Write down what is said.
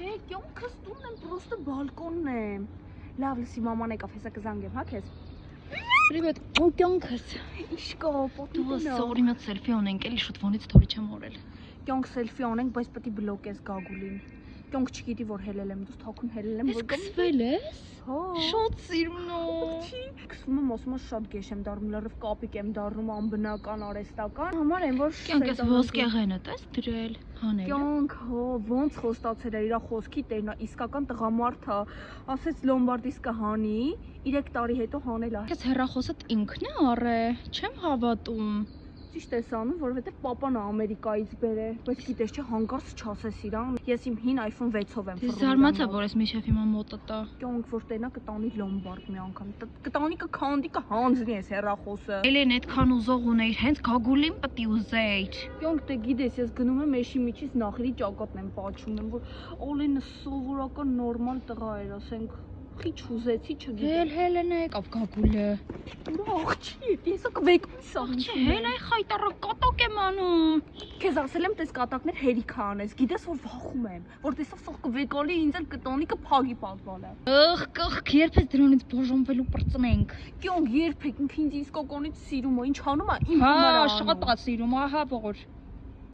Չէ, կյանքս տունն եմ, պրոստը բալկոնն եմ։ Լավ, լսի, մաման եկավ, հեսա կզանգեմ, հա քեզ։ Привет, ու կյանքս։ Իշկա, Դու սովորի մի հատ սելֆի ունենք, էլի շուտ վոնից թորի չեմ օրել։ Կյանք սելֆի անենք, բայց պետք է բլոկես Գագուլին։ Կյանք չգիտի, որ հելել եմ, դուս թաքուն հելել եմ, Ես կսվել ես։ Հա։ Շատ սիրունո։ Չի, քսվում եմ, ասում եմ շատ գեշ եմ դառնում, լրիվ կապիկ եմ դառնում, անբնական, արհեստական։ Համար եմ, որ Կյանք ես ոսկեղենը տես դրել, հանել։ Կյանք, հո, ոնց խոստացել է իր խոսքի տերն, իսկական տղամարդ է, ասեց լոմբարդիս կհանի, 3 տարի հետո հանել է։ Ես հեռախոսդ ինքն է առե, չեմ հավատում։ Ճիշտ ես անում, որովհետև papan է Ամերիկայից բերել, բայց գիտես չէ, հանկարծ չասես իրան։ Ես իմ հին iPhone 6-ով եմ Ես զարմացա, որ ես միջև հիմա մոտը տա։ Կյանք որ տենա կտանի լոմբարդ մի անգամ։ Կտանի կքանդի կհանձնի ես հեռախոսը։ Էլեն այդքան ուզող ունեիր, հենց Գագուլին պետք է ուզեիր։ Կյանք դե գիտես, ես գնում եմ էշի միջից նախիրի ճակատն եմ պատշում եմ, որ Օլենը սովորական նորմալ տղա էր, ասենք Խիչ ուզեցի չգիտեմ։ Հելենա եկավ Գագուլը։ Աղջի, ես կվեկույս Աղջի, հելայ խայտարը կատակ եմ անում։ Քեզ ասել եմ, տես կատակներ հերիք անես, գիտես որ վախում եմ, որ տեսավ սող կվեկալի ինձ էլ կտոնի կփագի պատվալը։ Կղք, երբ ես դրանից բաժանվելու պրծնենք։ Կյանք երբեք ինձ իսկականից սիրում է, ինչ անում է իմ Հա, համար շատ է սիրում, ահա որ։